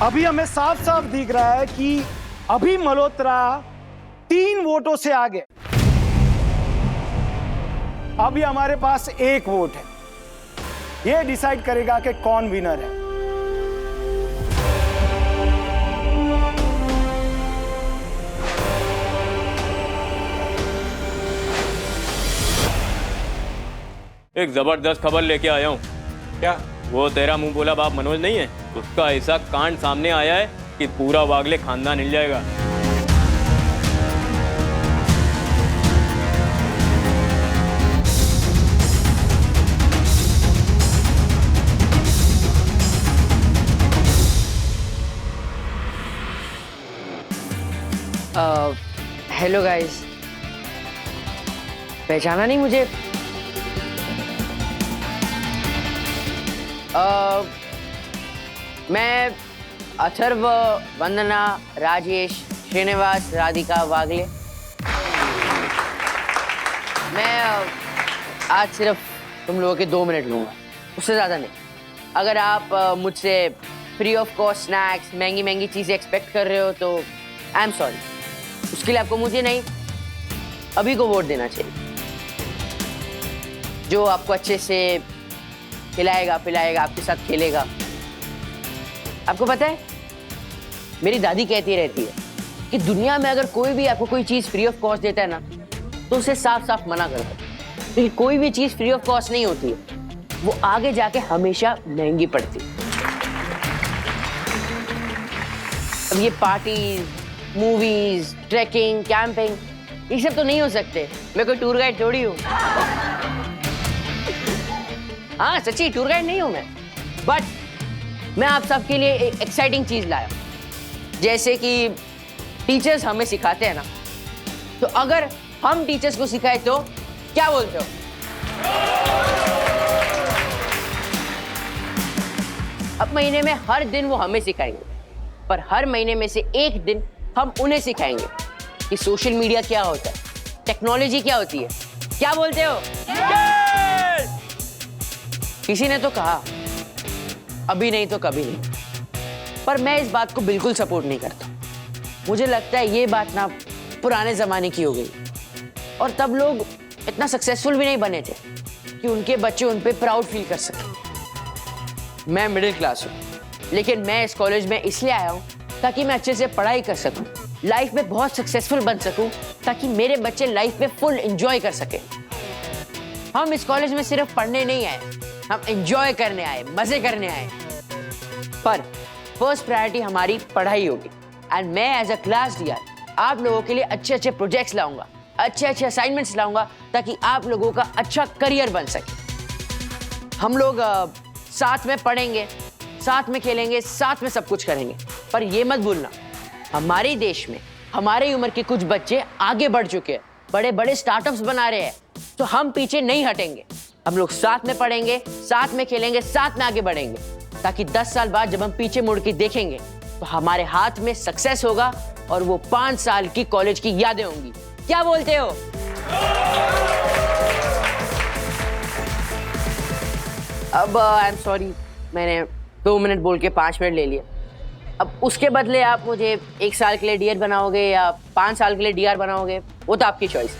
अभी हमें साफ साफ दिख रहा है कि अभी मल्होत्रा 3 वोटों से आगे। अभी हमारे पास 1 वोट है, यह डिसाइड करेगा कि कौन विनर है। एक जबरदस्त खबर लेके आया हूँ। क्या? वो तेरा मुंह बोला बाप मनोज नहीं है, उसका ऐसा कांड सामने आया है कि पूरा वागले खानदान हिल जाएगा। हेलो गाइस, पहचाना नहीं मुझे? मैं अथर्व, वंदना, राजेश, श्रीनिवास, राधिका, वागले। मैं आज सिर्फ तुम लोगों के 2 मिनट लूँगा, उससे ज़्यादा नहीं। अगर आप मुझसे फ्री ऑफ कॉस्ट स्नैक्स, महंगी महंगी चीज़ें एक्सपेक्ट कर रहे हो तो आई एम सॉरी। उसके लिए आपको मुझे नहीं, अभी को वोट देना चाहिए, जो आपको अच्छे से खिलाएगा, पिलाएगा, आपके साथ खेलेगा। आपको पता है, मेरी दादी कहती रहती है कि दुनिया में अगर कोई भी आपको कोई चीज़ फ्री ऑफ कॉस्ट देता है ना, तो उसे साफ साफ मना कर दो, क्योंकि कोई भी चीज़ फ्री ऑफ कॉस्ट नहीं होती है, वो आगे जाके हमेशा महंगी पड़ती है। अब ये पार्टीज, मूवीज, ट्रैकिंग, कैंपिंग, ये सब तो नहीं हो सकते। मैं कोई टूर गाइड थोड़ी हूँ। हाँ सच्ची, टूर गाइड नहीं हूँ मैं। बट मैं आप सबके लिए एक एक्साइटिंग चीज लाया हूँ। जैसे कि टीचर्स हमें सिखाते हैं ना, तो अगर हम टीचर्स को सिखाए तो क्या बोलते हो? अब महीने में हर दिन वो हमें सिखाएंगे, पर हर महीने में से एक दिन हम उन्हें सिखाएंगे कि सोशल मीडिया क्या होता है, टेक्नोलॉजी क्या होती है। क्या बोलते हो? किसी ने तो कहा अभी नहीं तो कभी नहीं, पर मैं इस बात को बिल्कुल सपोर्ट नहीं करता। मुझे लगता है ये बात ना पुराने जमाने की हो गई, और तब लोग इतना सक्सेसफुल भी नहीं बने थे कि उनके बच्चे उन पे प्राउड फील कर सके। मैं मिडिल क्लास हूँ, लेकिन मैं इस कॉलेज में इसलिए आया हूँ ताकि मैं अच्छे से पढ़ाई कर सकूँ, लाइफ में बहुत सक्सेसफुल बन सकूँ, ताकि मेरे बच्चे लाइफ में फुल एंजॉय कर सके। हम इस कॉलेज में सिर्फ पढ़ने नहीं आए, हम एंजॉय करने आए, मजे करने आए। पर फर्स्ट प्रायोरिटी हमारी पढ़ाई होगी, एंड मैं एज अ क्लास टीचर आप लोगों के लिए अच्छे अच्छे प्रोजेक्ट्स लाऊंगा, अच्छे अच्छे असाइनमेंट्स लाऊंगा, ताकि आप लोगों का अच्छा करियर बन सके। हम लोग साथ में पढ़ेंगे, साथ में खेलेंगे, साथ में सब कुछ करेंगे। पर ये मत भूलना, हमारे देश में हमारी उम्र के कुछ बच्चे आगे बढ़ चुके हैं, बड़े बड़े स्टार्टअप्स बना रहे हैं, तो हम पीछे नहीं हटेंगे। हम लोग साथ में पढ़ेंगे, साथ में खेलेंगे, साथ में आगे बढ़ेंगे, ताकि 10 साल बाद जब हम पीछे मुड़ के देखेंगे तो हमारे हाथ में सक्सेस होगा और वो 5 साल की कॉलेज की यादें होंगी। क्या बोलते हो? अब आई एम सॉरी, मैंने 2 मिनट बोल के 5 मिनट ले लिया। अब उसके बदले आप मुझे 1 साल के लिए डीआर बनाओगे या 5 साल के लिए डीआर बनाओगे, वो तो आपकी चॉइस है।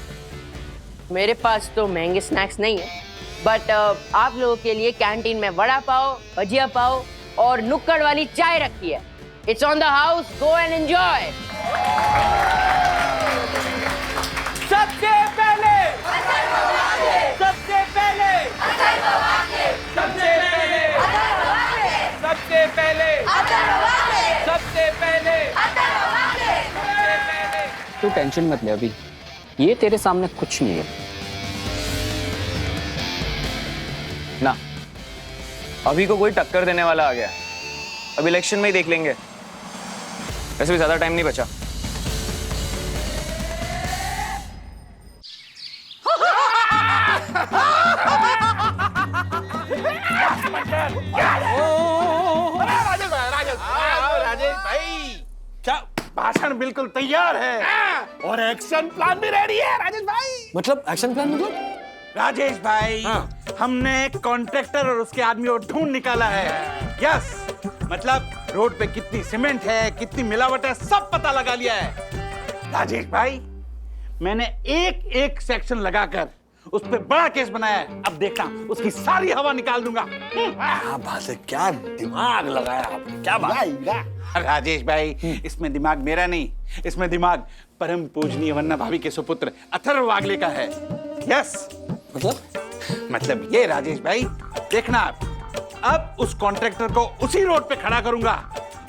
मेरे पास तो महंगे स्नैक्स नहीं है, बट आप लोगों के लिए कैंटीन में वड़ा पाव, भजिया पाव और नुक्कड़ वाली चाय रखी है। It's on the house, go and enjoy. सबसे पहले, सबसे पहले, सबसे पहले, सबसे पहले, सबसे पहले। तू टेंशन मत ले, अभी ये तेरे सामने कुछ नहीं है ना। अभी को कोई टक्कर देने वाला आ गया, अब इलेक्शन में ही देख लेंगे। वैसे भी ज्यादा टाइम नहीं बचा। राजेश भाई, क्या भाषण बिल्कुल तैयार है और एक्शन प्लान भी रेडी है। राजेश भाई, मतलब एक्शन प्लान मतलब? राजेश भाई, हमने कॉन्ट्रैक्टर और उसके आदमी को ढूंढ निकाला है। यस, मतलब रोड पे कितनी सीमेंट है, कितनी मिलावट है, सब पता लगा लिया है। राजेश भाई, मैंने एक एक सेक्शन लगाकर उस पे बड़ा केस बनाया है। अब देखना, उसकी सारी हवा निकाल दूंगा। क्या बात है, क्या दिमाग लगाया आपने, क्या बात है। राजेश भाई, इसमें दिमाग मेरा नहीं, इसमें दिमाग परम पूजनीय वन्ना भाभी के सुपुत्र अथर्व वागले का है। यस, मतलब ये राजेश भाई, देखना आप, अब उस कॉन्ट्रैक्टर को उसी रोड पे खड़ा करूंगा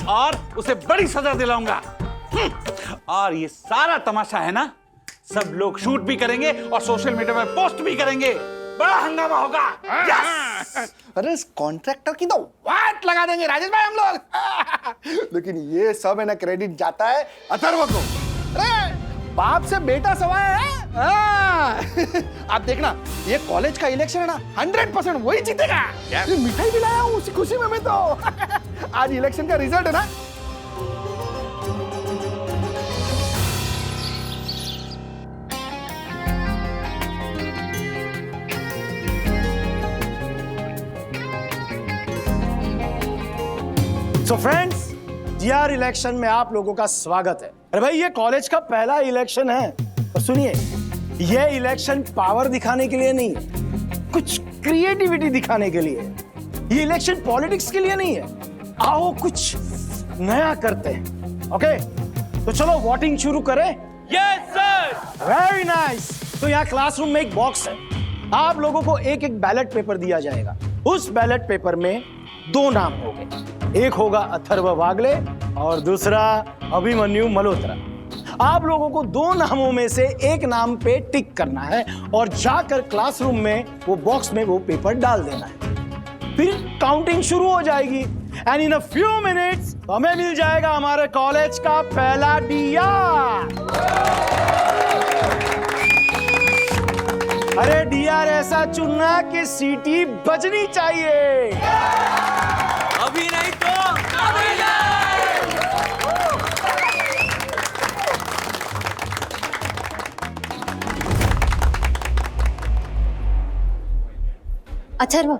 और उसे बड़ी सजा दिलाऊंगा। और ये सारा तमाशा है ना, सब लोग शूट भी करेंगे और सोशल मीडिया में पोस्ट भी करेंगे। बड़ा हंगामा होगा। यस! अरे इस कॉन्ट्रैक्टर की तो वाट लगा देंगे राजेश भाई हम लोग। लेकिन ये सब है ना, क्रेडिट जाता है अथर्व को। अरे बाप से बेटा सवाया है। आप देखना, ये कॉलेज का इलेक्शन है ना, 100% वही जीतेगा। ये मिठाई भी लाया हूँ उसी खुशी में मैं तो। आज इलेक्शन का रिजल्ट है ना। सो फ्रेंड्स, जीआर इलेक्शन में आप लोगों का स्वागत है। अरे भाई, ये कॉलेज का पहला इलेक्शन है। और सुनिए, ये इलेक्शन पावर दिखाने के लिए नहीं है, कुछ क्रिएटिविटी दिखाने के लिए है। ये इलेक्शन पॉलिटिक्स के लिए नहीं है। आओ कुछ नया करते हैं। ओके, तो चलो वोटिंग शुरू करें। Yes sir. Very nice. तो यहाँ क्लासरूम में एक बॉक्स है, आप लोगों को एक एक बैलेट पेपर दिया जाएगा। उस बैलेट पेपर में 2 नाम होंगे, एक होगा अथर्व वागले और दूसरा अभिमन्यु मल्होत्रा। आप लोगों को 2 नामों में से एक नाम पे टिक करना है और जाकर क्लासरूम में वो बॉक्स में वो पेपर डाल देना है। फिर काउंटिंग शुरू हो जाएगी and in a few minutes हमें मिल जाएगा हमारे कॉलेज का पहला डीआर। अरे डीआर ऐसा चुनना कि सीटी बजनी चाहिए। अभी नहीं तो अभी नहीं। अथर्व,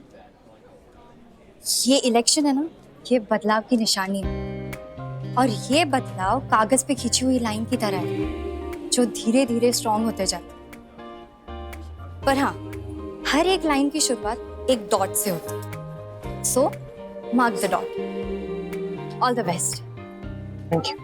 ये इलेक्शन है ना, ये बदलाव की निशानी है। और ये बदलाव कागज पे खींची हुई लाइन की तरह है, जो धीरे धीरे स्ट्रॉन्ग होते जाते हैं। पर हाँ, हर एक लाइन की शुरुआत एक डॉट से होती है। So mark the dot. All the best. Thank you.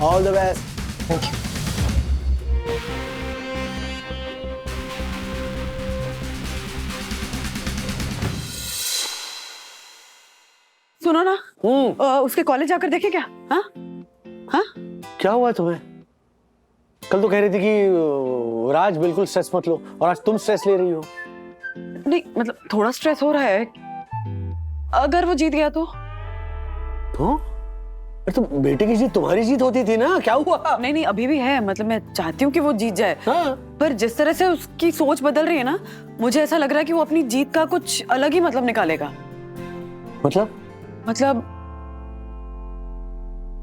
All the best. Thank you. सुनो ना, उसके कॉलेज जाकर देखे क्या? हाँ हाँ, क्या हुआ तुम्हें? कल तो कह रही थी कि राज बिल्कुल स्ट्रेस मत लो, और आज तुम स्ट्रेस ले रही हो। नहीं मतलब थोड़ा स्ट्रेस हो रहा है। अगर वो जीत गया तो? तो बेटे की जीत तुम्हारी जीत होती थी ना, क्या हुआ? नहीं अभी भी है, मतलब मैं चाहती हूँ कि वो जीत जाए। हाँ। पर जिस तरह से उसकी सोच बदल रही है ना, मुझे ऐसा लग रहा है कि वो अपनी जीत का कुछ अलग ही मतलब निकालेगा। मतलब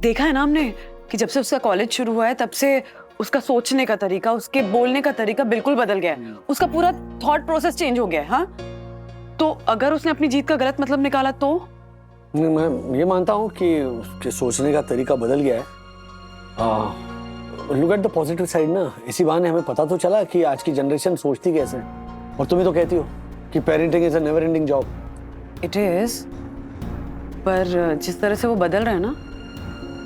देखा है ना हमने कि जब से उसका कॉलेज शुरू हुआ है तब से उसका सोचने का तरीका, उसके बोलने का तरीका बिल्कुल बदल गया है। उसका पूरा थॉट प्रोसेस चेंज हो गया है। हाँ, तो अगर उसने अपनी जीत का गलत मतलब निकाला तो? मैं ये मानता हूँ कि उसके सोचने का तरीका बदल गया है, look at the positive side ना, इसी बहाने हमें पता तो चला कि आज की जनरेशन सोचती कैसे है। और तुम ही तो कहती हो कि parenting is a never ending job. It is, पर जिस तरह से वो बदल रहे हैं ना,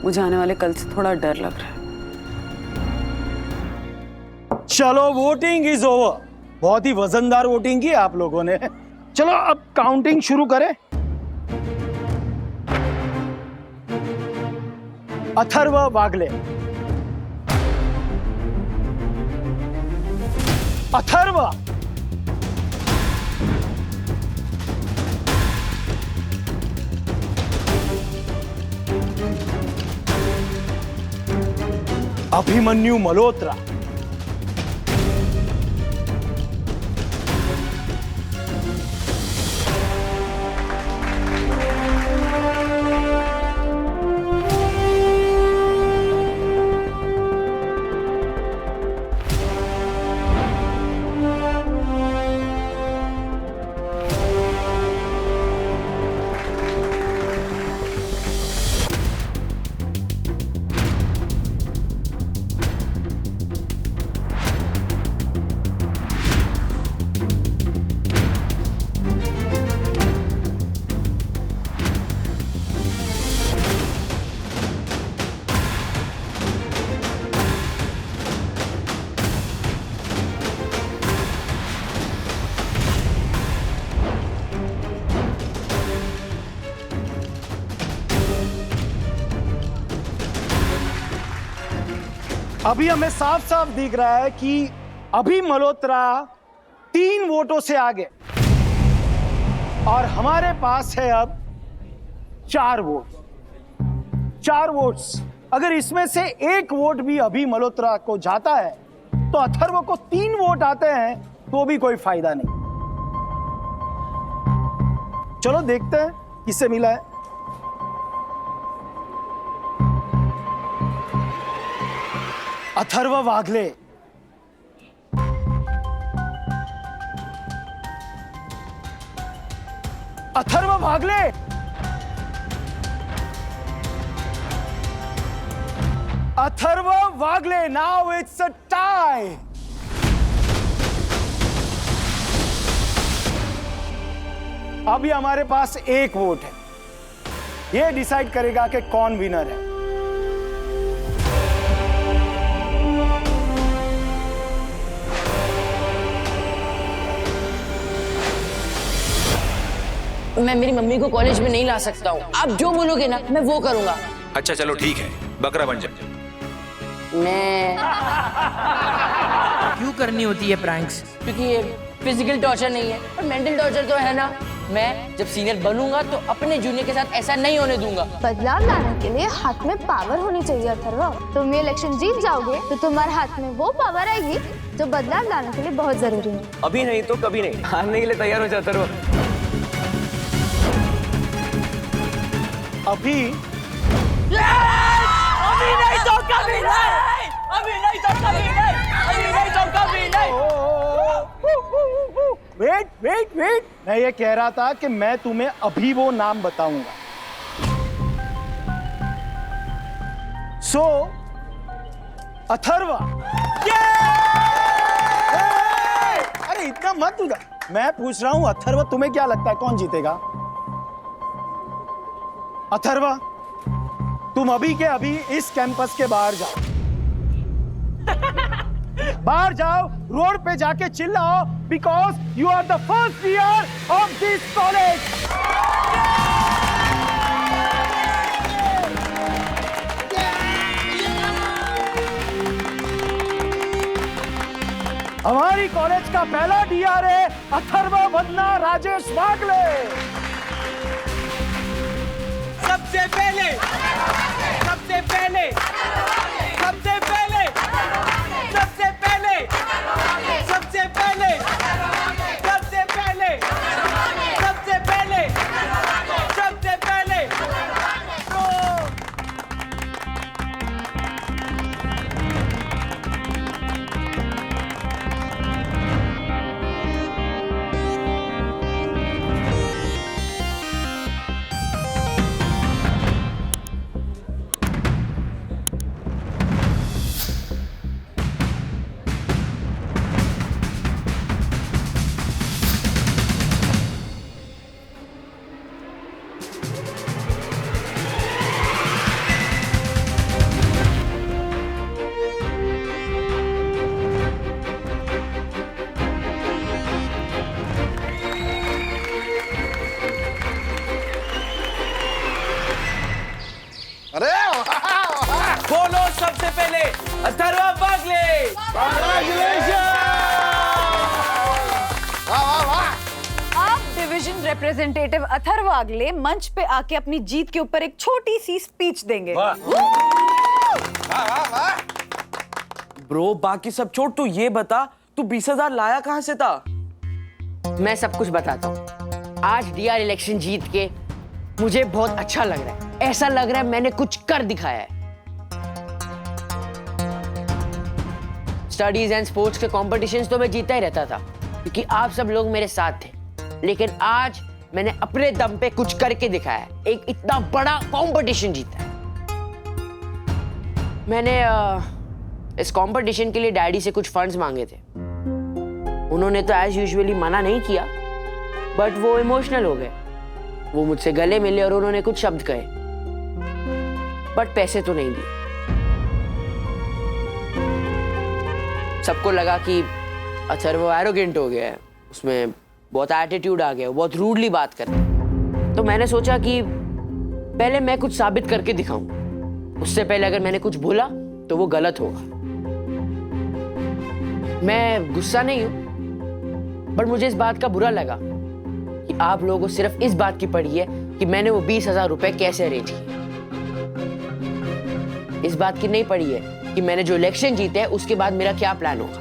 मुझे आने वाले कल से थोड़ा डर लग रहा है। चलो वोटिंग इज ओवर। बहुत ही वजनदार वोटिंग की आप लोगों ने। चलो अब काउंटिंग शुरू करें। अथर्व वागले, अथर्व, अभिमन्यु मल्होत्रा, अभी हमें साफ साफ दिख रहा है कि अभी मल्होत्रा 3 वोटों से आगे और हमारे पास है अब 4 वोट। 4 वोट्स, अगर इसमें से 1 वोट भी अभी मल्होत्रा को जाता है तो अथर्व को 3 वोट आते हैं, तो भी कोई फायदा नहीं। चलो देखते हैं किससे मिला है। अथर्व वागले, अथर्व वागले, अथर्व वागले, नाउ इट्स अ टाई। अभी हमारे पास 1 वोट है, यह डिसाइड करेगा कि कौन विनर है। मैं मेरी मम्मी को कॉलेज में नहीं ला सकता हूँ। आप जो बोलोगे ना मैं वो करूंगा। अच्छा चलो ठीक है, बकरा बन जा। मैं क्यों करनी होती है प्रैंक्स? क्योंकि ये फिजिकल टॉर्चर नहीं है पर मेंटल टॉर्चर तो है ना। मैं जब सीनियर बनूंगा तो अपने जूनियर के साथ ऐसा नहीं होने दूंगा। बदलाव लाने के लिए हाथ में पावर होनी चाहिए अथर्व। तुम ये इलेक्शन जीत जाओगे तो तुम्हारे हाथ में वो पावर आएगी जो बदलाव लाने के लिए बहुत जरूरी है। अभी नहीं तो कभी नहीं, हारने के लिए तैयार हो जाता रहो। अभी नहीं तो कभी नहीं, अभी नहीं तो कभी नहीं, अभी नहीं तो कभी नहीं। वेट वेट वेट, मैं ये कह रहा था कि मैं तुम्हें अभी वो नाम बताऊंगा। सो अथर्व, अरे इतना मत उधर, मैं पूछ रहा हूं अथर्व तुम्हें क्या लगता है कौन जीतेगा? अथर्व, तुम अभी के अभी इस कैंपस के बाहर जाओ। बाहर जाओ, रोड पे जाके चिल्लाओ, because you are the first year of this college. हमारी कॉलेज का पहला डीआर है अथर्व वंदना राजेश वागले। सबसे पहले, सबसे पहले, सबसे पहले, सबसे पहले, सबसे पहले, सबसे पहले, सबसे पहले, सबसे पहले। सबसे पहले अथर्व वागले। आप डिवीजन रिप्रेजेंटेटिव अथर्व वागले मंच पे आके अपनी जीत के ऊपर एक छोटी सी स्पीच देंगे। ब्रो बाकी सब छोड़, तू ये बता तू 20,000 लाया कहां से था? मैं सब कुछ बताता हूँ। आज डीआर इलेक्शन जीत के मुझे बहुत अच्छा लग रहा है। ऐसा लग रहा है मैंने कुछ कर दिखाया है। स्टडीज एंड स्पोर्ट्स के कॉम्पिटिशन्स तो मैं जीता ही रहता था क्योंकि आप सब लोग मेरे साथ थे, लेकिन आज मैंने अपने दम पे कुछ करके दिखाया है। एक इतना बड़ा कॉम्पिटिशन जीता है। मैंने इस कॉम्पिटिशन के लिए डैडी से कुछ फंड्स मांगे थे। उन्होंने तो एज यूजुअली मना नहीं किया, बट वो इमोशनल हो गए। वो मुझसे गले मिले और उन्होंने कुछ शब्द कहे, बट पैसे तो नहीं दिए। सबको लगा कि अथर्व एरोगेंट हो गया है, उसमें बहुत एटीट्यूड आ गया, बहुत रूडली बात करता है। तो मैंने सोचा कि पहले मैं कुछ साबित करके दिखाऊं। उससे पहले अगर मैंने कुछ बोला तो वो गलत होगा। मैं गुस्सा नहीं हूं, बट मुझे इस बात का बुरा लगा कि आप लोगों को सिर्फ इस बात की पड़ी है कि मैंने वो 20,000 रुपए कैसे अरेंज किए। इस बात की नहीं पड़ी है कि मैंने जो इलेक्शन जीते हैं उसके बाद मेरा क्या प्लान होगा।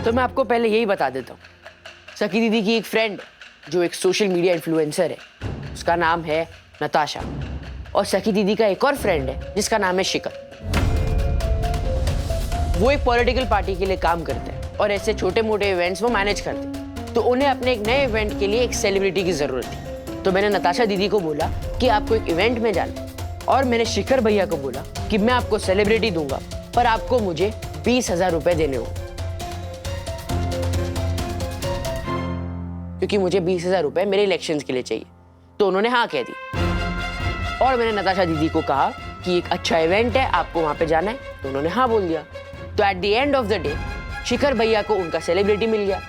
तो मैं आपको पहले यही बता देता हूँ। सखी दीदी की एक फ्रेंड जो एक सोशल मीडिया इन्फ्लुएंसर है, उसका नाम है नताशा, और सखी दीदी का एक और फ्रेंड है जिसका नाम है शिखर। वो एक पॉलिटिकल पार्टी के लिए काम करते हैं और ऐसे छोटे मोटे इवेंट्स वो मैनेज करते हैं। तो उन्हें अपने एक नए इवेंट के लिए एक सेलिब्रिटी की जरूरत थी। तो मैंने नताशा दीदी को बोला कि आपको एक इवेंट में जाना है, और मैंने शिखर भैया को बोला कि मैं आपको सेलिब्रिटी दूंगा पर आपको मुझे 20,000 रुपए देने होंगे, क्योंकि मुझे 20,000 रुपए मेरे इलेक्शंस के लिए चाहिए। तो उन्होंने हाँ कह दी, और मैंने नताशा दीदी को कहा कि एक अच्छा इवेंट है, आपको वहां पे जाना है, तो उन्होंने हाँ बोल दिया। तो at the end of the day Shikhar भैया को उनका सेलिब्रिटी मिल गया,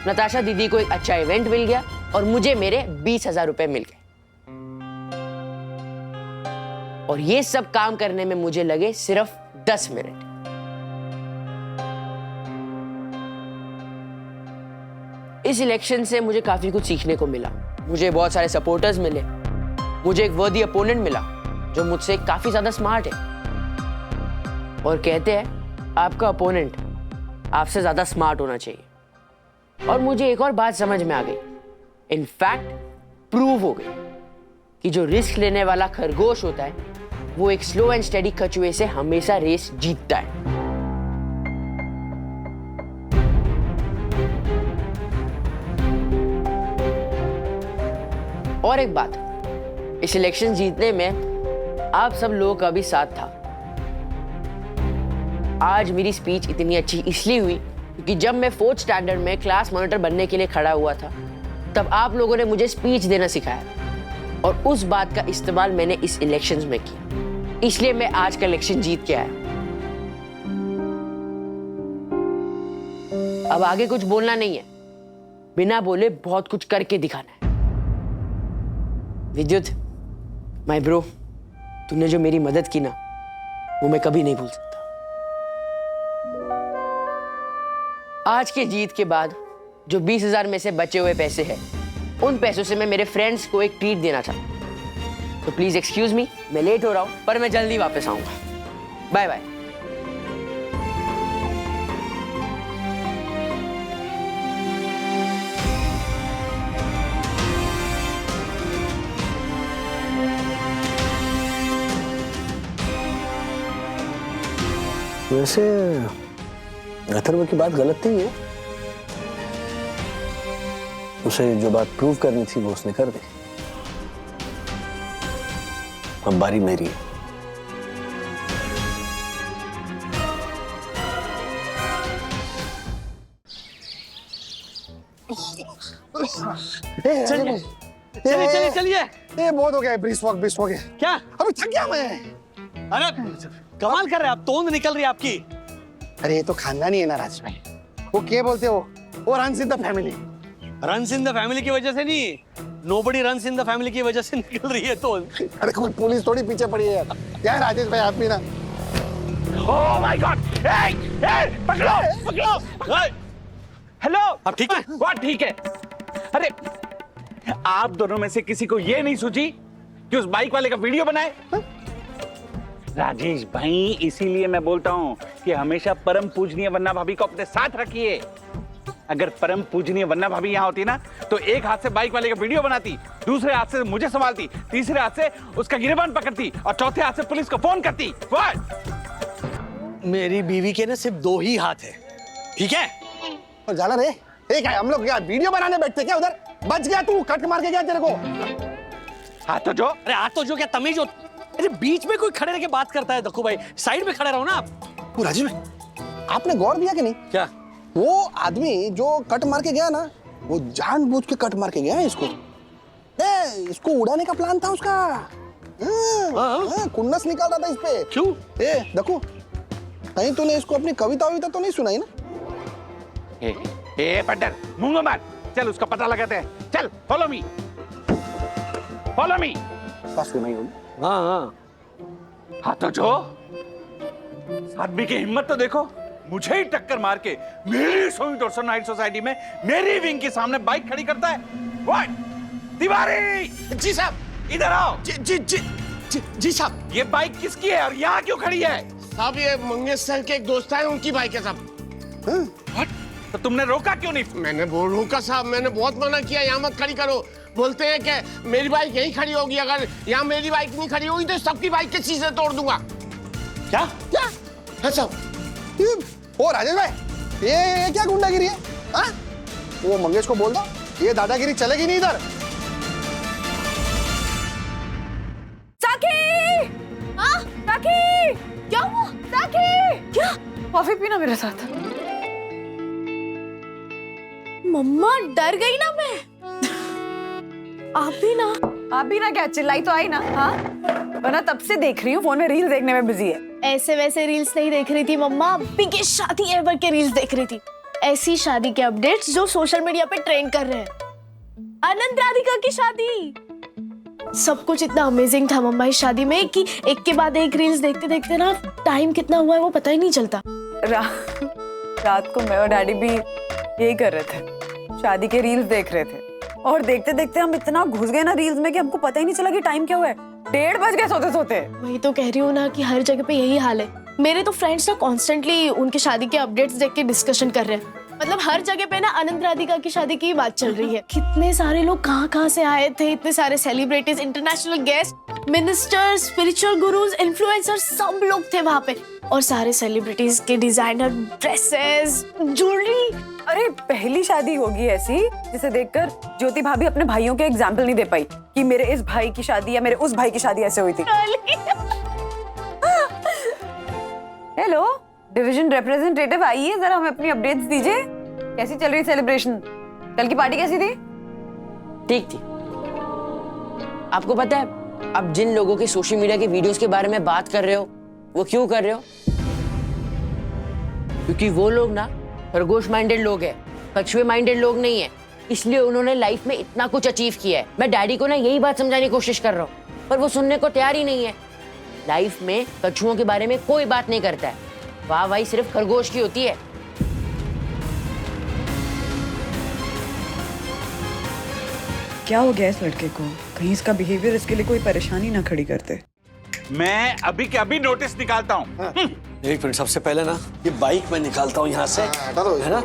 नताशा दीदी को एक अच्छा इवेंट मिल गया, और मुझे मेरे 20,000 रुपए मिल गए। और ये सब काम करने में मुझे लगे सिर्फ 10 मिनट। इस इलेक्शन से मुझे काफी कुछ सीखने को मिला। मुझे बहुत सारे सपोर्टर्स मिले, मुझे एक वर्दी अपोनेंट मिला जो मुझसे काफी ज्यादा स्मार्ट है। और कहते हैं आपका अपोनेंट आपसे ज्यादा स्मार्ट होना चाहिए। और मुझे एक और बात समझ में आ गई, इनफैक्ट प्रूव हो गई, कि जो रिस्क लेने वाला खरगोश होता है वो एक स्लो एंड स्टेडी कछुए से हमेशा रेस जीतता है। और एक बात, इस इलेक्शन जीतने में आप सब लोगों का भी साथ था। आज मेरी स्पीच इतनी अच्छी इसलिए हुई क्योंकि जब मैं 4th स्टैंडर्ड में क्लास मॉनिटर बनने के लिए खड़ा हुआ था, तब आप लोगों ने मुझे स्पीच देना सिखाया, और उस बात का इस्तेमाल मैंने इस इलेक्शंस में किया। इसलिए मैं आज का इलेक्शन जीत के आया। अब आगे कुछ बोलना नहीं है, बिना बोले बहुत कुछ करके दिखाना है। विद्युत, माय ब्रो, तूने जो मेरी मदद की ना, वो मैं कभी नहीं भूल सकता। आज के जीत के बाद जो 20,000 में से बचे हुए पैसे हैं, उन पैसों से मैं मेरे फ्रेंड्स को एक ट्रीट देना चाहता हूं। तो प्लीज एक्सक्यूज मी, मैं लेट हो रहा हूं, पर मैं जल्दी वापस आऊंगा। Bye bye. वैसे अथर्व की बात गलत नहीं है। उसे जो बात प्रूव करनी थी वो उसने कर दी। अब बारी मेरी है। चलिए चलिए चलिए। ये बहुत हो गया, ब्रिस्क वॉक क्या? अभी थक गया मैं। अरे कमाल कर रहे हैं आप, तोंद निकल रही है आपकी। अरे ये तो खानदानी है ना राज भाई, वो क्या बोलते हो, वो run in the family. Runs in the family की वजह से नहीं, nobody runs in the family की वजह से निकल रही है तो। अरे कोई पुलिस थोड़ी पीछे पड़ी है यार। क्या है राजेश भाई, आप भी ना। ओह माय गॉड, पकड़ो पकड़ो। हेलो, अब ठीक है? बहुत ठीक है। अरे आप दोनों में से किसी को ये नहीं सूझी कि उस बाइक वाले का वीडियो बनाए? राजेश भाई, इसीलिए मैं बोलता हूँ कि हमेशा परम पूजनीय वन्ना भाभी को अपने साथ रखिए। अगर परम पूजनीय वन्ना भाभी यहाँ होती ना तो एक हाथ से बाइक वाले का वीडियो बनाती, दूसरे हाथ से मुझे संभालती, तीसरे हाथ से उसका गिरबान पकड़ती और चौथे हाथ से पुलिस को फोन करती। मेरी बीवी के ना सिर्फ 2 ही हाथ है, ठीक है? और जाना रे, ठीक है, हम लोग क्या वीडियो बनाने बैठते क्या उधर? बच गया तू, कट मार के गया तेरे को। हाथ तो जो, अरे हाथ तो जो क्या तमीज हो? अरे बीच में कोई खड़े रह के बात करता है दक्कू भाई, साइड में खड़े रहो ना आप। वो राजीव भाई, आपने गौर दिया कि नहीं? क्या? वो आदमी जो कट मार के गया ना, वो जानबूझ के कट मार के गया है इसको। इसको उड़ाने का प्लान था उसका। कुन्नस निकाल रहा था इस पे। क्यों? देखो, कहीं तूने इसको अपनी कविता वविता तो नहीं सुनाई ना? पट्टर, मूंगो मार, चल उसका पता लगाते हैं। चल, फॉलो मी, फॉलो मी। सुनाई होगी। हाँ। हाँ तो जो आदमी की हिम्मत तो देखो, मुझे ही टक्कर मार के मेरी सोई डॉर्सन नाइट सोसाइटी में मेरी विंग के सामने बाइक खड़ी करता है। व्हाट? तिवारी जी साहब, इधर आओ। जी साहब। ये बाइक किसकी है और यहाँ क्यों खड़ी है? साहब ये मंगेश सर के एक दोस्त है, उनकी बाइक है साहब। What? तो तुमने रोका क्यों नहीं? मैंने रोका साहब, मैंने बहुत मना किया, यहाँ मत खड़ी करो। बोलते हैं कि मेरी बाइक यहीं खड़ी होगी, अगर यहाँ मेरी बाइक नहीं खड़ी होगी तो सबकी बाइक के शीशे तोड़ दूंगा। क्या? क्या है साहब? ओ राजेश भाई, ये क्या गुंडागिरी है? हाँ? वो मंगेश को बोल दो, ये दादागिरी चलेगी नहीं इधर। साकी! साकी! क्या हुआ? साकी! क्या? कॉफी पीना मेरे साथ। मम्मा डर गई ना मैं। आप भी ना क्या, चिल्लाई तो आई ना? हाँ, वरना तब से देख रही हूँ फोन में रील देखने में बिजी है। ऐसे वैसे रील्स नहीं देख रही थी मम्मा, बिगेस्ट शादी एवर के रील्स देख रही थी। ऐसी शादी के अपडेट्स जो सोशल मीडिया पे ट्रेंड कर रहे हैं। अनंत राधिका की शादी, सब कुछ इतना अमेजिंग था मम्मा इस शादी में कि एक के बाद एक रील्स देखते देखते ना टाइम कितना हुआ है वो पता ही नहीं चलता। रात को मैं और डैडी भी यही कर रहे थे, शादी के रील्स देख रहे थे और देखते देखते हम इतना घुस गए ना रील्स में कि हमको पता ही नहीं चला कि टाइम क्या हुआ है। 1:30 बज गए सोते सोते। वही तो कह रही हूँ ना कि हर जगह पे यही हाल है। मेरे तो फ्रेंड्स ना कॉन्स्टेंटली उनके शादी के अपडेट्स देख के डिस्कशन कर रहे हैं। मतलब हर जगह पे ना अनंत राधिका की शादी की बात चल रही है। कितने सारे लोग कहाँ से आए थे, इतने सारे celebrities, international guest, ministers, spiritual gurus, influencers, सब लोग थे वहाँ पे। और सारे सेलिब्रिटीज के डिजाइनर ड्रेसेस, ज्वेलरी। अरे पहली शादी होगी ऐसी जिसे देखकर ज्योति भाभी अपने भाइयों के एग्जाम्पल नहीं दे पाई कि मेरे इस भाई की शादी या मेरे उस भाई की शादी ऐसे हुई थी। हेलो, डिवीजन रिप्रेजेंटेटिव आइए, जरा हमें अपनी अपडेट्स दीजिए। कैसी चल रही सेलिब्रेशन? कल की पार्टी कैसी थी? ठीक थी। आपको पता है अब जिन लोगों के सोशल मीडिया के वीडियोस के बारे में बात कर रहे हो वो क्यों कर रहे हो? क्योंकि वो लोग ना खरगोश माइंडेड लोग हैं, कछुए माइंडेड लोग नहीं है। इसलिए उन्होंने लाइफ में इतना कुछ अचीव किया है। मैं डैडी को ना यही बात समझाने की कोशिश कर रहा हूँ पर वो सुनने को तैयार ही नहीं है। लाइफ में कछुओं के बारे में कोई बात नहीं करता है, वाह भाई सिर्फ खरगोश की होती है। क्या हो गया इस लड़के को? कहीं इसका बिहेवियर इसके लिए कोई परेशानी ना खड़ी करते। मैं अभी के अभी नोटिस निकालता हूँ। एक मिनट, सबसे पहले ना ये बाइक मैं निकालता हूँ यहाँ से, है ना?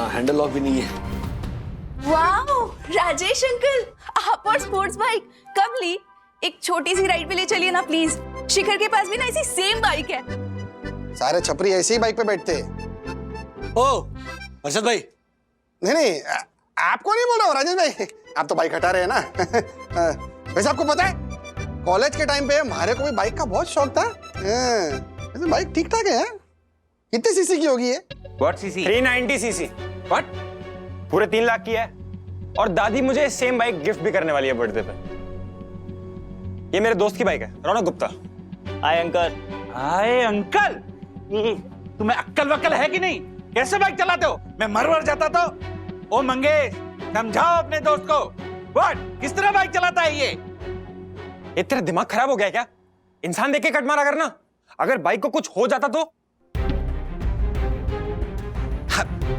हैंडल लॉक भी नहीं है। वाओ राजेश अंकल, आप और स्पोर्ट्स बाइक कब ली? एक छोटी सी राइड पे ले चलिए ना प्लीज। शिखर के पास भी ना ऐसी सेम बाइक है। सारे छपरी ऐसे ही बाइक पे बैठते हैं। ओ अर्षद भाई, नहीं आपको नहीं बोल रहा हूँ राजेश भाई, आप तो बाइक हटा रहे हैं ना। वैसे आपको पता है कॉलेज के टाइम पे हमारे को भी बाइक का बहुत शौक था। वैसे बाइक ठीक ठाक है। कितने सीसी की होगी ये? What cc? 390 cc। What? पूरे 3 लाख की है और दादी मुझे सेम बाइक गिफ्ट भी करने वाली है बर्थडे पे। ये मेरे दोस्त की बाइक है, Raunak Gupta. Hi uncle. Hi uncle, तुम्हें अक्कल वक्कल है कि नहीं? कैसे बाइक चलाते हो? मैं मर जाता तो। ओ मंगेश, समझाओ अपने दोस्त को। व्हाट, किस तरह बाइक चलाता है ये तेरा दिमाग खराब हो गया क्या? इंसान देख के कट मारा करना। अगर बाइक को कुछ हो जाता तो?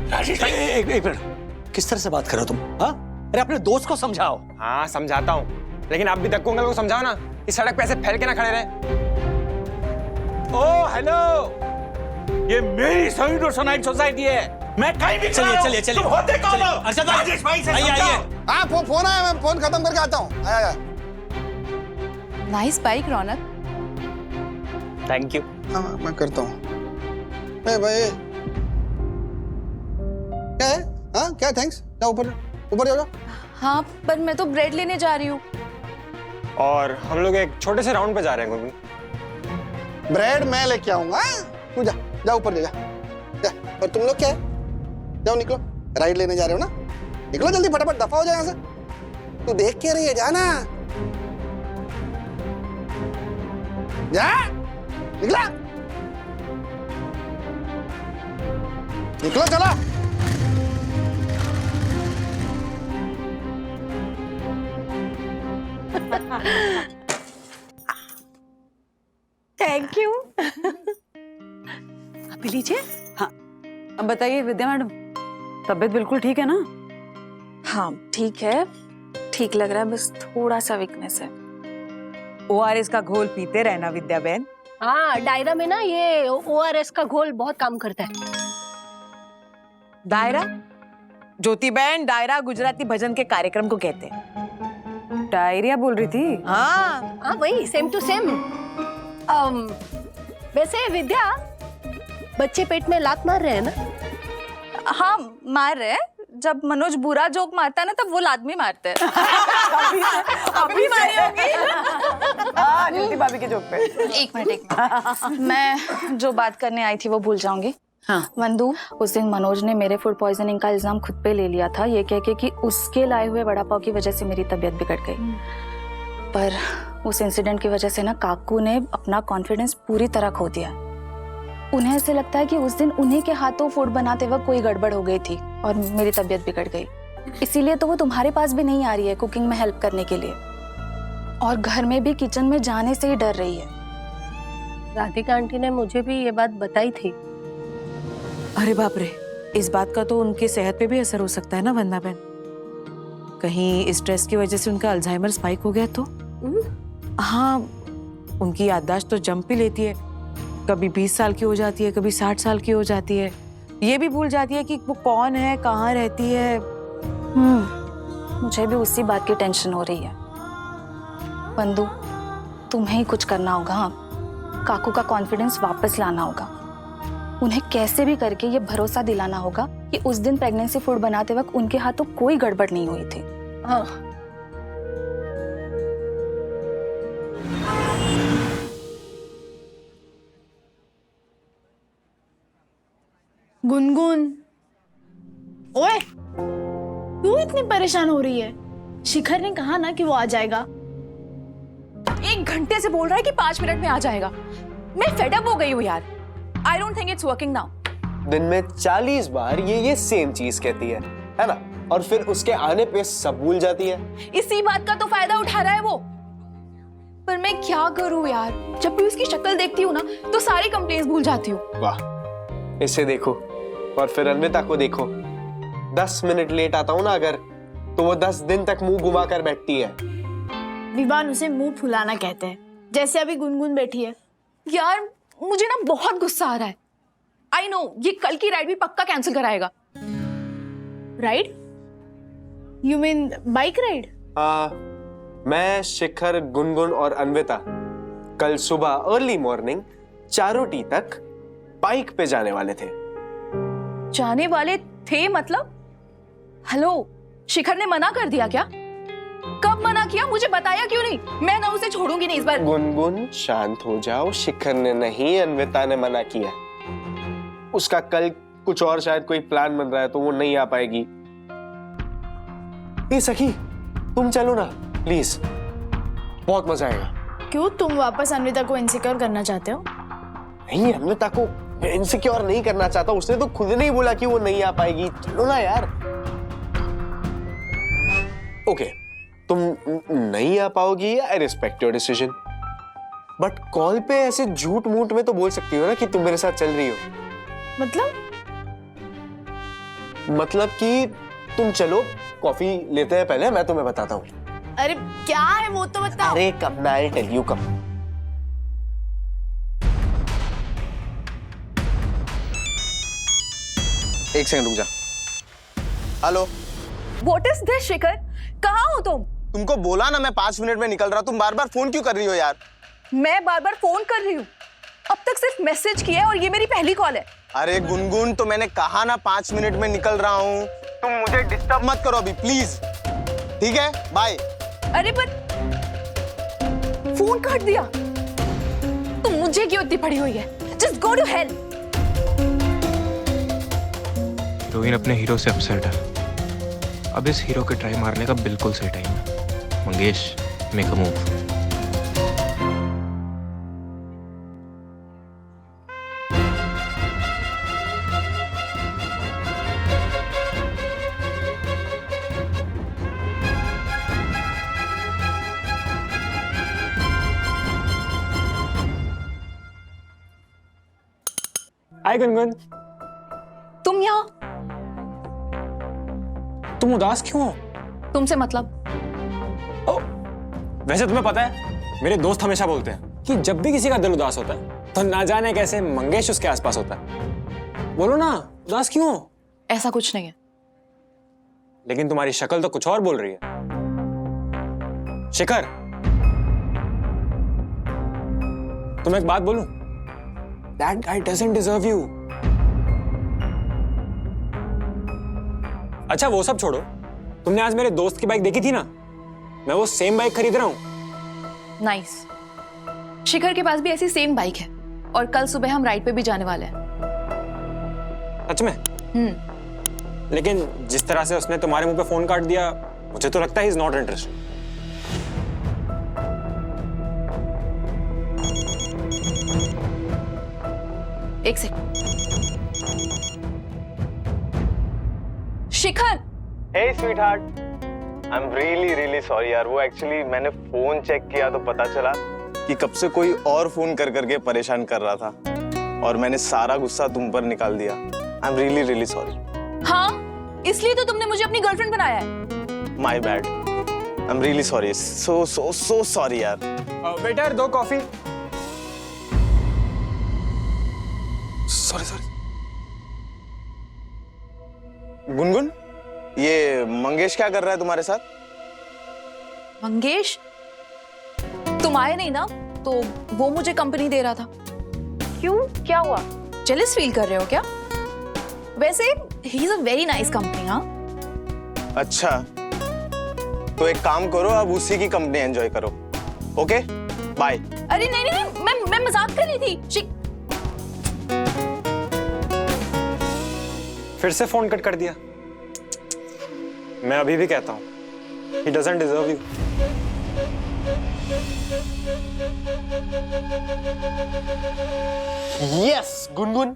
राजेश भाई एक मिनट, किस तरह से बात कर रहे हो तुम? हाँ, अरे अपने दोस्त को समझाओ। हाँ समझाता हूँ, लेकिन आप भी धक्को को समझाओ ना, इस सड़क पे ऐसे फैल के ना खड़े रहे। ओ हेलो, ये मेरी सोसाइटी सोसाइटी है, मैं कहीं भी चलिए चलिए चलिए, तुम होते कौन हो? अरशद भाई, राजेश भाई से आइए समझाओ। आइए। हाँ फोन आया, मैं फोन खत्म करके आता हूँ। आया nice bike Raunak. Thank you. हाँ मैं करता हूँ। भाई क्या है? हाँ क्या थैंक्स? जाओ ऊपर, ऊपर जाओ। हाँ पर मैं तो ब्रेड लेने जा रही हूँ। और हम लोग एक छोटे से राउंड पे जा रहे हैं गुनगुन। ब्रेड मैं लेके आऊंगा। तू जा, जा ऊपर जा, जा। और तुम लोग क्या है? जाओ निकलो, राइड लेने जा रहे हो ना? निकलो जल्दी, फटाफट दफा हो जाए यहाँ से। तू देख के रही है, जाना। जा, निकला। निकलो चलो। Thank you. अभी लीजिए। हाँ अब बताइए विद्या मैडम, तबीयत बिल्कुल ठीक है ना? हाँ ठीक है, ठीक लग रहा है, बस थोड़ा सा वीकनेस है। ORS का घोल पीते रहना विद्या बहन। हाँ डायरा में ना ये ORS का घोल बहुत काम करता है। दायरा? ज्योति बहन, दायरा गुजराती भजन के कार्यक्रम को कहते हैं। डायरिया बोल रही थी? हाँ हाँ वही, सेम टू सेम। वैसे विद्या, बच्चे पेट में लात मार रहे हैं ना? हाँ मार रहे हैं, जब मनोज बुरा जोक मारता है ना तब वो लादमी मारते हैं। अभी मारी होगी। हाँ ज्योति भाभी के जोक पे। एक मिनट मैं जो बात करने आई थी वो भूल जाऊंगी। हाँ वंदू, उस दिन मनोज ने मेरे फूड पॉइजनिंग का इल्जाम खुद पे ले लिया था, ये कह के कि उसके लाए हुए वड़ा पाव की वजह से मेरी तबीयत बिगड़ गई। पर उस इंसिडेंट की वजह से ना काकू ने अपना कॉन्फिडेंस पूरी तरह खो दिया। उन्हें ऐसे लगता है कि उस दिन उन्हीं के हाथों फूड बनाते वक्त कोई गड़बड़ हो गई थी और मेरी तबीयत बिगड़ गई। इसीलिए तो वो तुम्हारे पास भी नहीं आ रही है कुकिंग में हेल्प करने के लिए, और घर में भी किचन में जाने से ही डर रही है। राधिका आंटी ने मुझे भी ये बात बताई थी। अरे बाप रे, इस बात का तो उनकी सेहत पे भी असर हो सकता है ना वंदना बहन? कहीं स्ट्रेस की वजह से उनका अल्जाइमर स्पाइक हो गया तो? हाँ, उनकी याददाश्त तो जंप ही लेती है, कभी 20 साल की हो जाती है, कभी 60 साल की हो जाती है। ये भी भूल जाती है कि वो कौन है, कहाँ रहती है। मुझे भी उसी बात की टेंशन हो रही है। बंदू, तुम्हें ही कुछ करना होगा। काकू का कॉन्फिडेंस वापस लाना होगा। उन्हें कैसे भी करके ये भरोसा दिलाना होगा कि उस दिन प्रेगनेंसी फूड बनाते वक्त उनके हाथों कोई गड़बड़ नहीं हुई थी। हाँ। गुनगुन, ओए, क्यों इतनी परेशान हो रही है? शिखर ने कहा ना कि वो आ जाएगा। 1 घंटे से बोल रहा है कि 5 मिनट में आ जाएगा। मैं फेड अप हो गई हूँ यार। I don't think it's working now. दिन में 40 बार ये सेम चीज कहती है ना? और फिर उसके आने पे सब भूल जाती है। इसी बात का तो फायदा उठा रहा है वो। पर मैं क्या करूँ यार, जब भी उसकी शक्ल देखती हूँ ना तो सारी कंप्लेंट्स भूल जाती हूँ। वाह, इसे देखो और फिर अन्विता को देखो। 10 मिनट लेट आता हूँ ना अगर, तो वो 10 दिन तक मुंह घुमा कर बैठती है। विवान उसे मुंह फुलाना कहते हैं, जैसे अभी गुनगुन बैठी है। यार मुझे ना बहुत गुस्सा आ रहा है। आई नो ये कल की राइड भी पक्का कैंसिल कराएगा। Ride? You mean bike ride? मैं, शिखर, गुनगुन और अन्विता कल सुबह अर्ली मॉर्निंग चारोटी तक बाइक पे जाने वाले थे। जाने वाले थे मतलब? हेलो, शिखर ने मना कर दिया क्या? कब मना किया, मुझे बताया क्यों नहीं? मैं ना उसे छोड़ूंगी नहीं इस बार। गुनगुन शांत हो जाओ, शिखर ने नहीं, अन्विता ने मना किया। उसका कल कुछ और शायद कोई प्लान बन रहा है तो वो नहीं आ पाएगी। ये सखी, तुम चलो ना प्लीज, बहुत मजा आएगा। क्यों, तुम वापस अन्विता को इनसिक्योर करना चाहते हो? नहीं, अन्विता को इनसिक्योर नहीं करना चाहता, उसने तो खुद नहीं बोला कि वो नहीं आ पाएगी। चलो ना यार। ओके, तुम नहीं आ पाओगी, I respect your decision, but call पे ऐसे झूठ मूठ में तो बोल सकती हो ना कि तुम मेरे साथ चल रही हो। मतलब कि तुम चलो, कॉफी लेते हैं पहले, मैं तुम्हें बताता हूँ। अरे क्या है वो तो बताओ। अरे कब ना, आई टेल यू कब। एक सेकंड रुक जा। हेलो, What is this, शिखर? कहाँ हो तुम? तुमको बोला ना मैं 5 मिनट में निकल रहा हूँ, तुम बार बार फोन क्यों कर रही हो यार? मैं बार बार फोन कर रही हूँ, अब तक सिर्फ मैसेज किया है और ये मेरी पहली कॉल है। अरे गुनगुन, तो मैंने कहा ना 5 मिनट में निकल रहा हूँ, तुम मुझे डिस्टर्ब मत करो अभी प्लीज, ठीक है? बाय। अरे पर फोन काट दिया, तुम मुझे क्यों इतनी पड़ी हुई है? Just go to hell। Heroine अपने हीरो से अपसेट है। अब इस हीरो के ट्राई मारने का बिल्कुल सही टाइम है। Mangesh, make a move. Hi Gungun. तुम यहाँ? तुम उदास क्यों हो? तुमसे मतलब? वैसे तुम्हें पता है, मेरे दोस्त हमेशा बोलते हैं कि जब भी किसी का दिल उदास होता है तो ना जाने कैसे मंगेश उसके आसपास होता है। बोलो ना, उदास क्यों हो? ऐसा कुछ नहीं है। लेकिन तुम्हारी शक्ल तो कुछ और बोल रही है। शिखर, तुम एक बात बोलूं? That guy doesn't deserve you. अच्छा वो सब छोड़ो, तुमने आज मेरे दोस्त की बाइक देखी थी ना? मैं वो सेम बाइक खरीद रहा हूं। नाइस। शिखर के पास भी ऐसी सेम बाइक है और कल सुबह हम राइड पे भी जाने वाले हैं। सच में? लेकिन जिस तरह से उसने तुम्हारे मुंह पे फोन काट दिया, मुझे तो लगता है he's not interested. एक second. Shikhar. Hey sweetheart, I'm really sorry यार, वो एक्चुअली मैंने फोन चेक किया तो पता चला कि कब से कोई और फोन कर करके परेशान कर रहा था और मैंने सारा गुस्सा तुम पर निकाल दिया। I'm really sorry. हाँ, इसलिए तो तुमने मुझे अपनी गर्लफ्रेंड बनाया है। My bad. I'm really sorry. So sorry यार। Waiter, 2 coffee. सॉरी। गुनगुन, ये मंगेश क्या कर रहा है तुम्हारे साथ? मंगेश? तुम आए नहीं ना, तो वो मुझे कंपनी दे रहा था। क्यों, क्या हुआ? जेलस फील कर रहे हो क्या? वैसे ही is a very nice company. हाँ, अच्छा, तो एक काम करो, अब उसी की कंपनी एंजॉय करो। Okay, bye. अरे नहीं, मैं मजाक कर रही थी। फिर से फोन कट कर दिया। मैं अभी भी कहता हूं, he doesn't deserve you. Yes Gungun,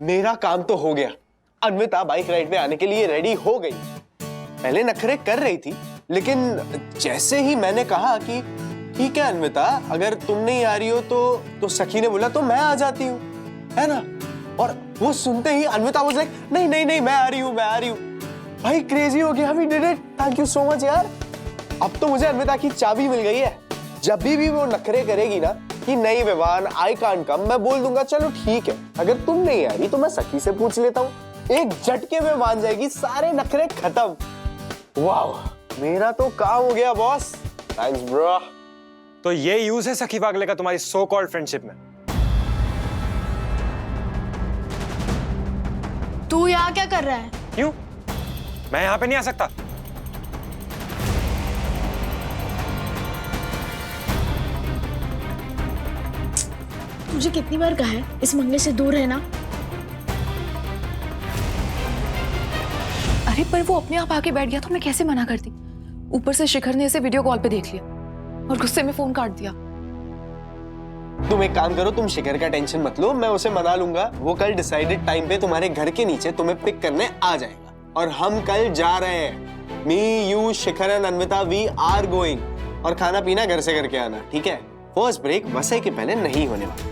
मेरा काम तो हो गया। अन्विता बाइक राइड में आने के लिए रेडी हो गई। पहले नखरे कर रही थी, लेकिन जैसे ही मैंने कहा कि ठीक है अन्विता, अगर तुम नहीं आ रही हो तो सखी ने बोला तो मैं आ जाती हूँ, है ना? और वो सुनते ही अन्विता वाज लाइक नहीं मैं आ रही हूँ। भाई क्रेजी हो गया, we did it, thank you so much यार। अब तो मुझे अन्विता की चाबी मिल गई है। जब भी वो नखरे करेगी ना कि नहीं विवान आई कांट कम, मैं बोल दूंगा चलो ठीक है, अगर तुम नहीं आ रही तो मैं सखी से पूछ लेता हूँ। एक झटके में मान जाएगी, सारे नखरे खत्म। वाह, मेरा तो काम हो गया बॉस। Thanks bro. तो ये यूज है सखी वागले का तुम्हारी सो कॉल्ड फ्रेंडशिप में? तू यहाँ क्या कर रहा है? क्यों? मैं यहाँ पे नहीं आ सकता? तुझे कितनी बार कहा है इस मंगेश से दूर रहना? अरे पर वो अपने आप आके बैठ गया तो मैं कैसे मना करती? ऊपर से शिखर ने इसे वीडियो कॉल पे देख लिया और गुस्से में फोन काट दिया। तुम एक काम करो, तुम शिखर का टेंशन मत लो, मैं उसे मना लूंगा। वो कल डिसाइडेड टाइम पे तुम्हारे घर के नीचे तुम्हें पिक करने आ जाएगा और हम कल जा रहे हैं। Me you Shikhar and Anvita we are going और खाना पीना घर से करके आना, ठीक है? फर्स्ट ब्रेक वसे के पहले नहीं होने वाला।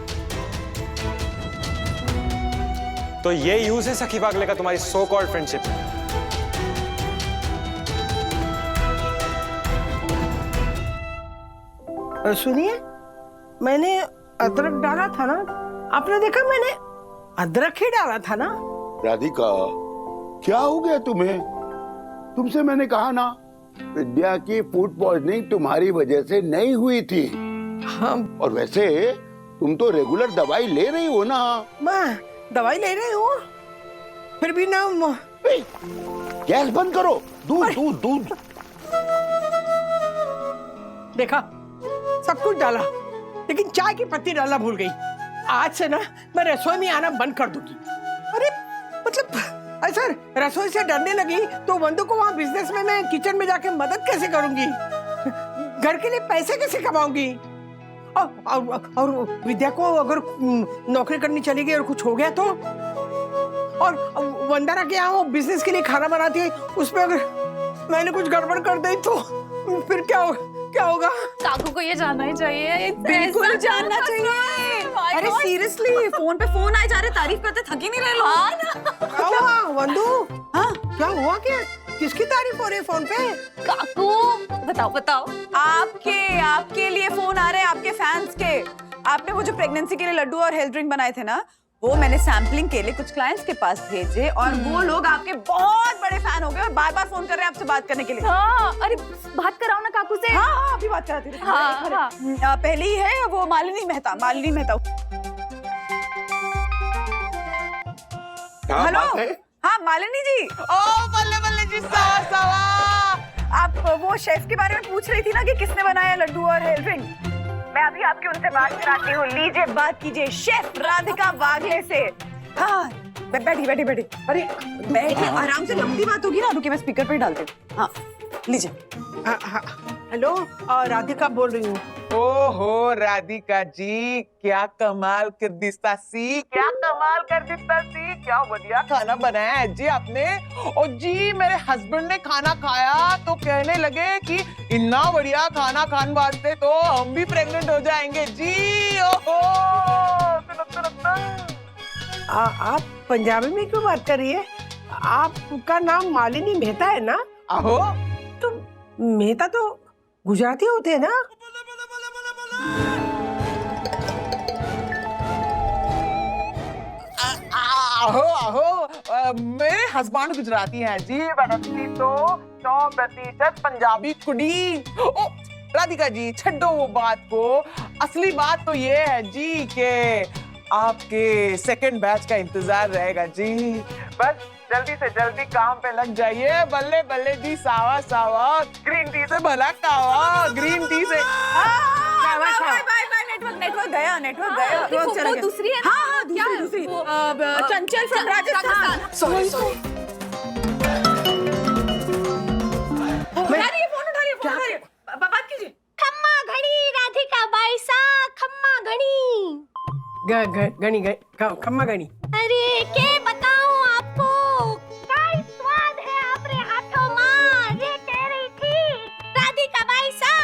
तो ये यूज है सखी पागले का तुम्हारी सो कॉल्ड फ्रेंडशिप में। सुनिए, मैंने अदरक डाला था ना, आपने देखा मैंने अदरक ही डाला था ना। राधिका, क्या हो गया तुम्हें? तुमसे मैंने कहा ना, विद्या की फूड पॉइजनिंग तुम्हारी वजह से नहीं हुई थी। हाँ। और वैसे तुम तो रेगुलर दवाई ले रही हो ना। मैं दवाई ले रही हूँ, फिर भी ना। गैस बंद करो। दूध दूध दूध। देखा, सब कुछ डाला, लेकिन चाय की पत्ती डालना भूल गई। आज से ना मैं रसोई में आना बंद कर दूंगी। अरे मतलब ऐसा रसोई से डरने लगी तो वंदू को वहाँ बिजनेस में मैं किचन में जाके मदद कैसे करूंगी? घर के लिए पैसे कैसे कमाऊंगी? और विद्या को अगर नौकरी करनी चली गई और कुछ हो गया तो? और वंदना के यहाँ वो बिजनेस के लिए खाना बनाती है, उसमें अगर मैंने कुछ गड़बड़ कर दी तो फिर क्या होगा? काकू को ये जानना ही चाहिए। बिल्कुल जानना चाहिए। अरे सीरियसली, फोन पे फोन आए जा रहे, तारीफ करते थक ही नहीं रहे लोग। क्या हुआ वंदू? हाँ, क्या हुआ? क्या किसकी तारीफ हो रही है फोन पे? काकू बताओ। आपके लिए फोन आ रहे हैं, आपके फैंस के। आपने वो जो प्रेगनेंसी के लिए लड्डू और हेल्थ ड्रिंक बनाए थे ना, वो मैंने सैम्पलिंग के लिए कुछ क्लाइंट्स के पास भेजे और वो लोग आपके बहुत बड़े फैन हो गए और बार-बार फोन कर रहे हैं आपसे बात करने के लिए। हाँ, अरे बात कराओ ना काकू से। हाँ, अभी बात कराती हूँ। हाँ। पहली है वो मालिनी मेहता। हेलो, हाँ मालिनी जी। ओ बल्ले जी, सावा। आप वो शेफ के बारे में पूछ रही थी ना कि किसने बनाया लड्डू और हेल्थ ड्रिंक? मैं अभी आपके उनसे बात कराती हूँ। लीजिए बात कीजिए शेफ राधिका वाघले से। हाँ, बैठी। अरे बैठिए, आराम से, लंबी बात होगी ना। रुकिए, मैं स्पीकर पे डालती हूँ। हाँ, लीजिए। हेलो, राधिका बोल रही हूँ। ओहो राधिका जी, क्या कमाल कर दिस्ता सी, क्या बढ़िया खाना बनाया है जी आपने। और जी मेरे हस्बैंड ने खाना खाया तो कहने लगे कि इतना बढ़िया खाना खाने वास्ते तो हम भी प्रेग्नेंट हो जाएंगे जी। ओहो, आप पंजाबी में क्यों बात कर रही है? आपका नाम मालिनी मेहता है ना? आहो, तो मेहता तो गुजराती होते हैं ना? आहो, मेरे हस्बैंड गुजराती हैं जी, बनती तो 100% पंजाबी कुड़ी। ओ राधिका जी, छड्डो वो बात को, असली बात तो ये है जी के आपके सेकंड बैच का इंतजार रहेगा जी। बस जल्दी से जल्दी काम पे लग जाइए। बल्ले जी, सावा ग्रीन टी से भला कावा, ग्रीन टी से। नेटवर्क गया। वो दूसरी है ना? हाँ, दूसरी। चंचल फ्रॉम राजस्थान। सॉरी। उठाइए, बात कीजिए। खम्मा घड़ी राधिका बाई सा, खम्मा घड़ी। खम्मा गणी। अरे के बताऊं आपको, काय स्वाद है आपरे हाथों में। ये कह रही थी राधिका बाई सा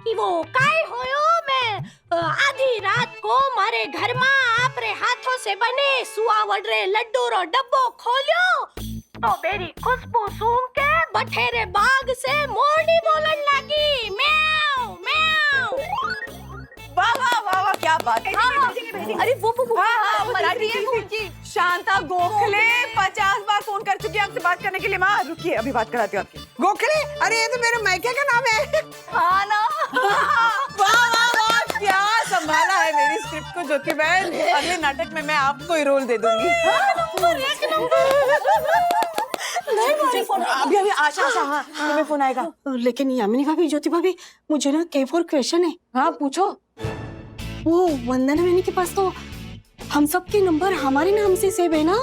कि वो काय होयो मैं आधी रात को मारे घर में आपरे हाथों से बने सुआवड़े लड्डू रो डब्बो खोलियो तो मेरी खुशबू सूंघ के बठेरे बाग से मोरनी बोलन लगी, म्याऊ म्याऊ। वाह, क्या बात है। अरे वो मराठी है वो। शांता गोखले 50 बार फोन कर चुकी है आपसे बात करने के लिए। माँ रुकिए, अभी बात कराती हूँ आपकी। गोखले? अरे ये तो मेरे मायके का नाम है। हाँ ना। वाह, क्या संभाला है मेरी स्क्रिप्ट को ज्योति बहन। अगले नाटक में मैं आपको ही रोल दे दूंगी। अभी आशा, हाँ तुम्हें फोन आएगा। लेकिन यामिनी भाभी, ज्योति भाभी, मुझे ना K4 क्वेश्चन है। हाँ पूछो। वो वंदना मैनी के पास तो हम सब के नंबर हमारे नाम से सेव है ना,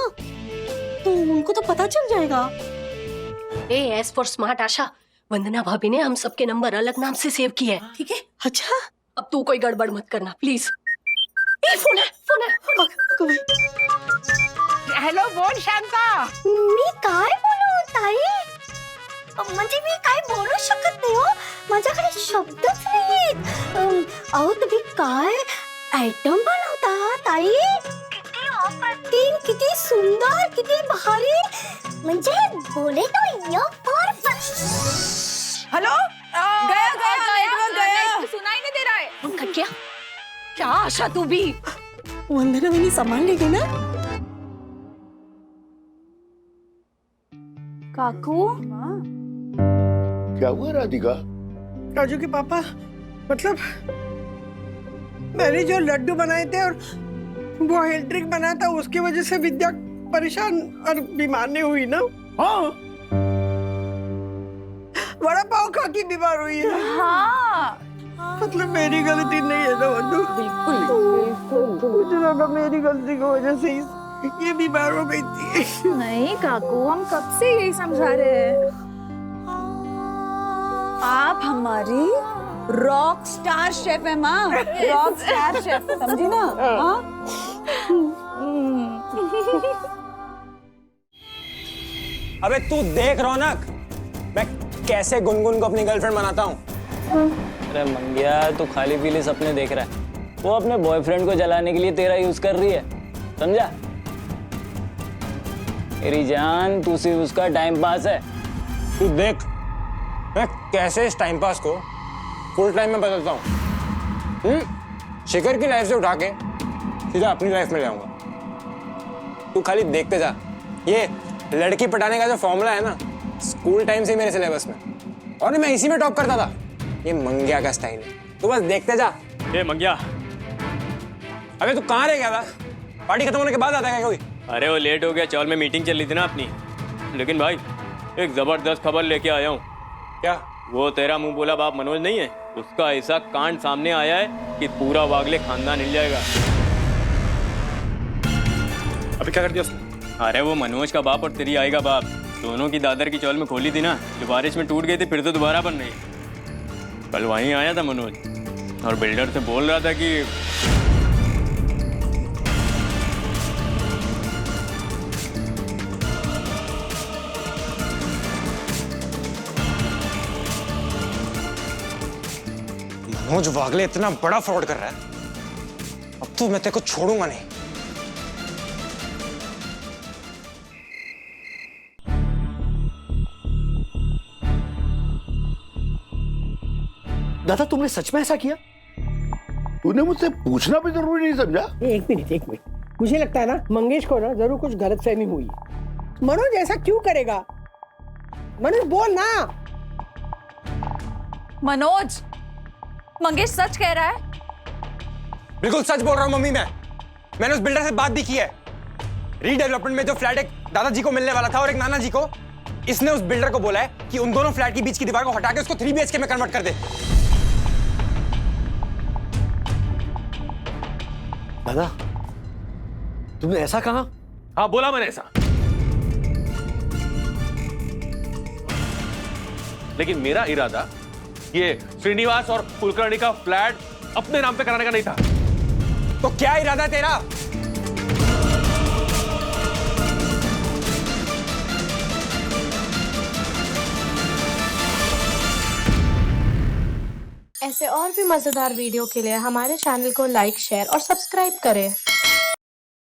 तो उनको तो पता चल जाएगा। एस फॉर स्मार्ट आशा, वंदना भाभी ने हम सबके नंबर अलग नाम से सेव किए हैं, ठीक है? अच्छा, अब तू कोई गड़बड़ मत करना प्लीज। फोन है। हेलो, बोल शांता। मी काय बोलू ताई? म्हणजे मी काय बोलू शकत नाही हो, माझ्याकडे शब्दच नाही. अहो तुम्ही काय आयटम बनवता ताई, किती अप्रतिम, किती सुंदर, किती भारी, म्हणजे बोले तो ये हेलो, गया नेटवर्क गया, सुनाई नहीं दे रहा है. फोन कट गया. क्या आशा तू भी. वंदना मैंने संभाल लेगी ना. काकू क्या हुआ राधिका? राजू के पापा, मतलब मैंने जो लड्डू बनाए थे और वो हेल्थ ड्रिंक बनाया था, उसकी वजह से विद्या परेशान और बीमार नहीं हुई ना. हाँ, वड़ा पाव खा के बीमार हुई है. हाँ, मतलब मेरी गलती नहीं है ना वंदू? बिल्कुल मुझे लगा मेरी गलती की वजह से ये बीमार हो गई थी. नहीं काकू, हम कब से यही समझा रहे हैं. आप हमारी रॉक स्टार शेफ है माँ, रॉक स्टार शेफ, समझी ना. हाँ. अबे तू देख रौनक, मैं कैसे गुनगुन को अपनी गर्लफ्रेंड बनाता हूँ. अरे मंगिया, तू खाली पीली सपने देख रहा है. वो अपने बॉयफ्रेंड को जलाने के लिए तेरा यूज कर रही है, समझा? मेरी जान, तू सिर्फ उसका टाइम पास है. तू देख मैं कैसे इस टाइम पास को फुल टाइम में बदलता हूँ. शिखर की लाइफ से उठा के सीधा अपनी लाइफ में ले आऊंगा. तू खाली देखते जा. ये लड़की पटाने का जो फॉर्मूला है ना, स्कूल टाइम से मेरे सिलेबस में, और मैं इसी में टॉप करता था. ये मंगिया का स्टाइल है, तू बस देखते जा. ए मंगिया, अबे तू कहाँ रह गया था? पार्टी खत्म होने के बाद आता है क्या कोई? अरे वो लेट हो गया, चौल में मीटिंग चल रही थी ना अपनी. लेकिन भाई एक जबरदस्त खबर लेके आया हूँ. क्या? वो तेरा मुंह बोला बाप मनोज नहीं है, उसका ऐसा कांड सामने आया है कि पूरा वागले खानदान हिल जाएगा. अभी क्या कर दिया उसने? अरे वो मनोज का बाप और तेरी आई का बाप दोनों की दादर की चौल में खोली थी ना, जो बारिश में टूट गई थी, फिर तो दोबारा बन रही. कल वहीं आया था मनोज और बिल्डर से बोल रहा था कि मनोज वागले इतना बड़ा फ्रॉड कर रहा है, अब तो मैं तेरे को छोड़ूंगा नहीं. दादा, तुमने सच में ऐसा किया? तूने मुझसे पूछना भी जरूरी नहीं समझा? एक मिनट, मुझे लगता है ना मंगेश को ना जरूर कुछ गलतफहमी हुई. मनोज ऐसा क्यों करेगा? मनोज बोल ना. मनोज, मंगेश सच कह रहा है? बिल्कुल सच बोल रहा हूँ मम्मी. मैंने उस बिल्डर से बात भी की है. रीडेवलपमेंट में जो फ्लैट एक दादाजी को मिलने वाला था और एक नाना जी को, इसने उस बिल्डर को बोला है कि उन दोनों फ्लैट के बीच की दीवार को हटा के उसको 3 BHK में कन्वर्ट कर दे. दादा, तुमने ऐसा कहा? हाँ बोला मैंने ऐसा. लेकिन मेरा इरादा ये श्रीनिवास और कुलकर्णी का फ्लैट अपने नाम पे कराने का नहीं था. तो क्या इरादा है तेरा? ऐसे और भी मजेदार वीडियो के लिए हमारे चैनल को लाइक, शेयर और सब्सक्राइब करें.